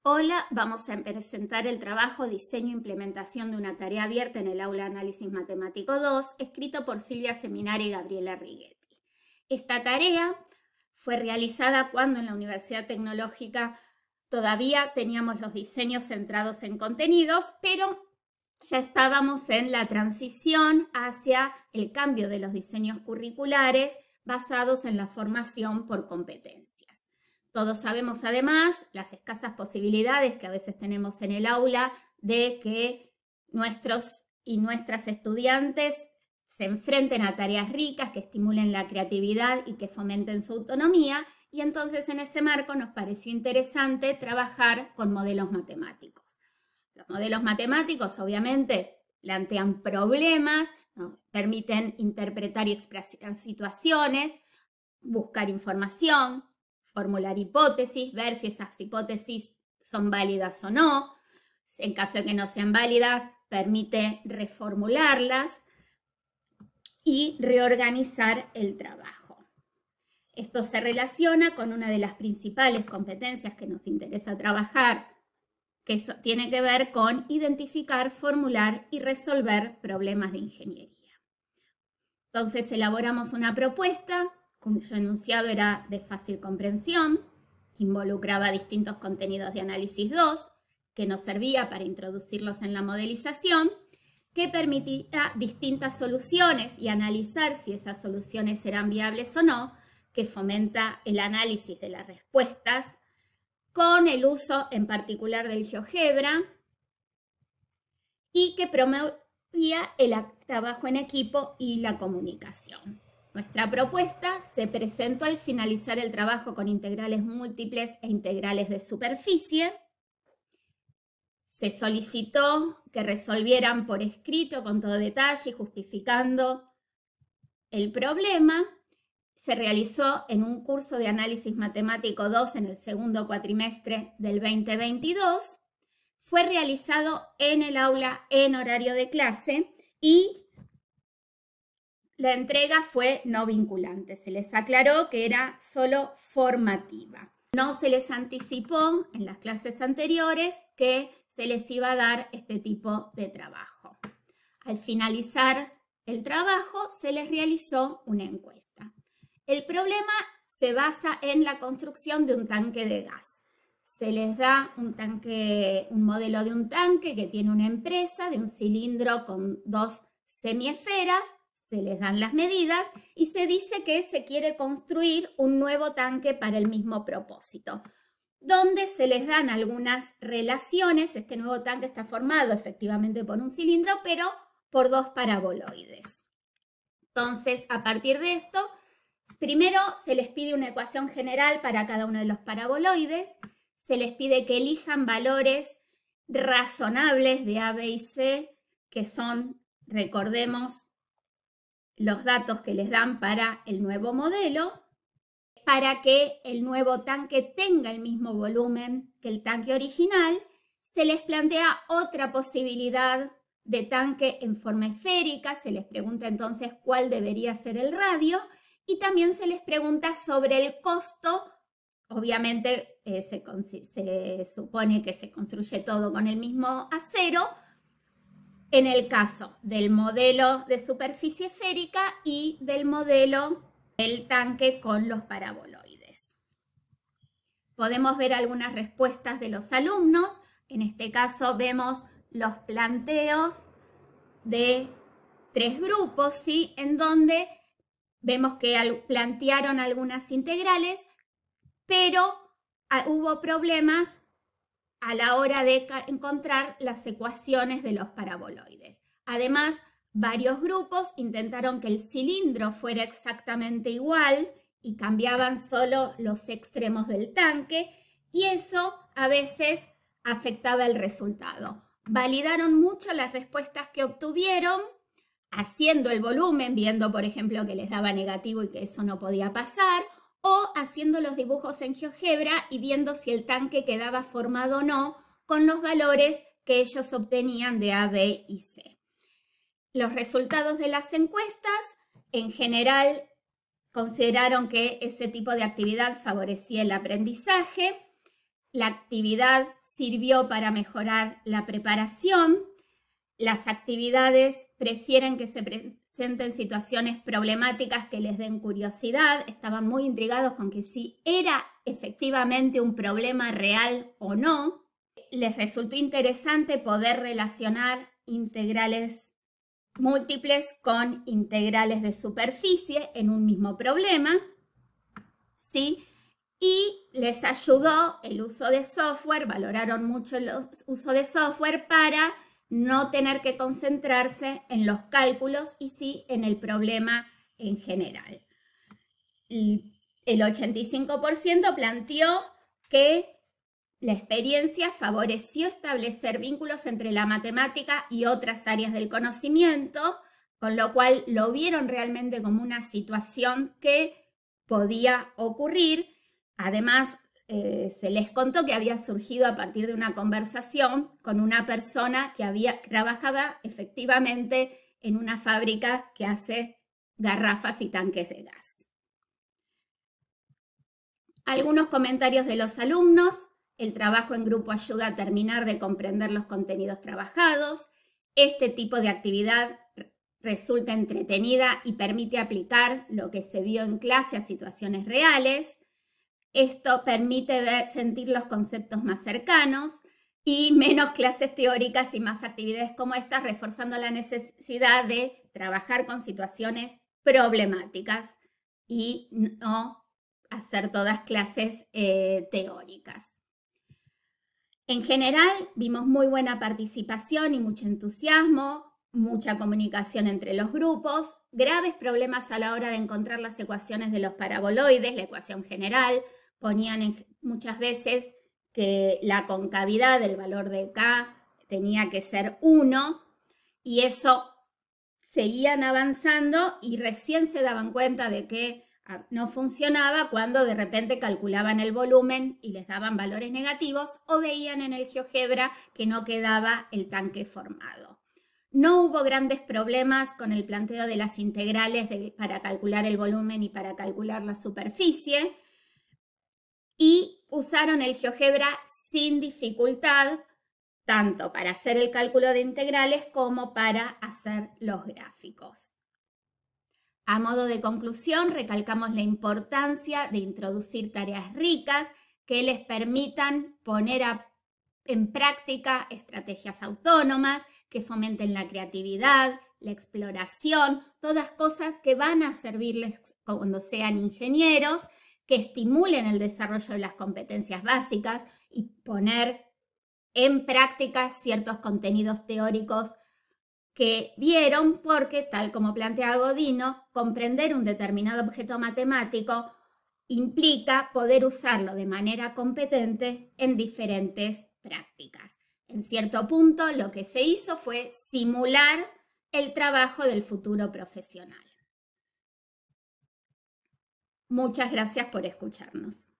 Hola, vamos a presentar el trabajo Diseño e Implementación de una tarea abierta en el aula Análisis Matemático 2, escrito por Silvia Seminari y Gabriela Righetti. Esta tarea fue realizada cuando en la Universidad Tecnológica todavía teníamos los diseños centrados en contenidos, pero ya estábamos en la transición hacia el cambio de los diseños curriculares basados en la formación por competencias. Todos sabemos además las escasas posibilidades que a veces tenemos en el aula de que nuestros y nuestras estudiantes se enfrenten a tareas ricas que estimulen la creatividad y que fomenten su autonomía, y entonces en ese marco nos pareció interesante trabajar con modelos matemáticos. Los modelos matemáticos obviamente plantean problemas, ¿no? Permiten interpretar y expresar situaciones, buscar información, formular hipótesis, ver si esas hipótesis son válidas o no. En caso de que no sean válidas, permite reformularlas y reorganizar el trabajo. Esto se relaciona con una de las principales competencias que nos interesa trabajar, que tiene que ver con identificar, formular y resolver problemas de ingeniería. Entonces elaboramos una propuesta cuyo enunciado era de fácil comprensión, que involucraba distintos contenidos de análisis 2, que nos servía para introducirlos en la modelización, que permitía distintas soluciones y analizar si esas soluciones eran viables o no, que fomenta el análisis de las respuestas, con el uso en particular del GeoGebra, y que promovía el trabajo en equipo y la comunicación. Nuestra propuesta se presentó al finalizar el trabajo con integrales múltiples e integrales de superficie. Se solicitó que resolvieran por escrito con todo detalle, justificando el problema. Se realizó en un curso de Análisis Matemático 2 en el segundo cuatrimestre del 2022. Fue realizado en el aula en horario de clase y la entrega fue no vinculante. Se les aclaró que era solo formativa. No se les anticipó en las clases anteriores que se les iba a dar este tipo de trabajo. Al finalizar el trabajo, se les realizó una encuesta. El problema se basa en la construcción de un tanque de gas. Se les da un modelo de un tanque que tiene una empresa, de un cilindro con dos semiesferas. Se les dan las medidas y se dice que se quiere construir un nuevo tanque para el mismo propósito, donde se les dan algunas relaciones. Este nuevo tanque está formado efectivamente por un cilindro, pero por dos paraboloides. Entonces, a partir de esto, primero se les pide una ecuación general para cada uno de los paraboloides. Se les pide que elijan valores razonables de A, B y C, que son, recordemos, los datos que les dan para el nuevo modelo, para que el nuevo tanque tenga el mismo volumen que el tanque original. Se les plantea otra posibilidad de tanque en forma esférica. Se les pregunta entonces cuál debería ser el radio, y también se les pregunta sobre el costo. Obviamente se supone que se construye todo con el mismo acero, en el caso del modelo de superficie esférica y del modelo del tanque con los paraboloides. Podemos ver algunas respuestas de los alumnos. En este caso vemos los planteos de tres grupos, ¿sí? En donde vemos que plantearon algunas integrales, pero hubo problemas a la hora de encontrar las ecuaciones de los paraboloides. Además, varios grupos intentaron que el cilindro fuera exactamente igual y cambiaban solo los extremos del tanque, y eso a veces afectaba el resultado. Validaron mucho las respuestas que obtuvieron, haciendo el volumen, viendo por ejemplo que les daba negativo y que eso no podía pasar, o haciendo los dibujos en GeoGebra y viendo si el tanque quedaba formado o no con los valores que ellos obtenían de A, B y C. Los resultados de las encuestas en general consideraron que ese tipo de actividad favorecía el aprendizaje. La actividad sirvió para mejorar la preparación. Las actividades prefieren que se presenten situaciones problemáticas que les den curiosidad. Estaban muy intrigados con que si era efectivamente un problema real o no. Les resultó interesante poder relacionar integrales múltiples con integrales de superficie en un mismo problema, ¿sí? Y les ayudó el uso de software, valoraron mucho el uso de software para no tener que concentrarse en los cálculos y sí en el problema en general. Y el 85% planteó que la experiencia favoreció establecer vínculos entre la matemática y otras áreas del conocimiento, con lo cual lo vieron realmente como una situación que podía ocurrir. Además, se les contó que había surgido a partir de una conversación con una persona que trabajaba efectivamente en una fábrica que hace garrafas y tanques de gas. Algunos comentarios de los alumnos. El trabajo en grupo ayuda a terminar de comprender los contenidos trabajados. Este tipo de actividad resulta entretenida y permite aplicar lo que se vio en clase a situaciones reales. Esto permite sentir los conceptos más cercanos y menos clases teóricas y más actividades como estas, reforzando la necesidad de trabajar con situaciones problemáticas y no hacer todas clases teóricas. En general, vimos muy buena participación y mucho entusiasmo, mucha comunicación entre los grupos, graves problemas a la hora de encontrar las ecuaciones de los paraboloides, la ecuación general. Ponían muchas veces que la concavidad del valor de K tenía que ser 1 y eso seguían avanzando y recién se daban cuenta de que no funcionaba cuando de repente calculaban el volumen y les daban valores negativos o veían en el GeoGebra que no quedaba el tanque formado. No hubo grandes problemas con el planteo de las integrales para calcular el volumen y para calcular la superficie y usaron el GeoGebra sin dificultad, tanto para hacer el cálculo de integrales como para hacer los gráficos. A modo de conclusión, recalcamos la importancia de introducir tareas ricas que les permitan poner en práctica estrategias autónomas, que fomenten la creatividad, la exploración, todas cosas que van a servirles cuando sean ingenieros, que estimulen el desarrollo de las competencias básicas y poner en práctica ciertos contenidos teóricos que vieron, porque tal como plantea Godino, comprender un determinado objeto matemático implica poder usarlo de manera competente en diferentes prácticas. En cierto punto, lo que se hizo fue simular el trabajo del futuro profesional. Muchas gracias por escucharnos.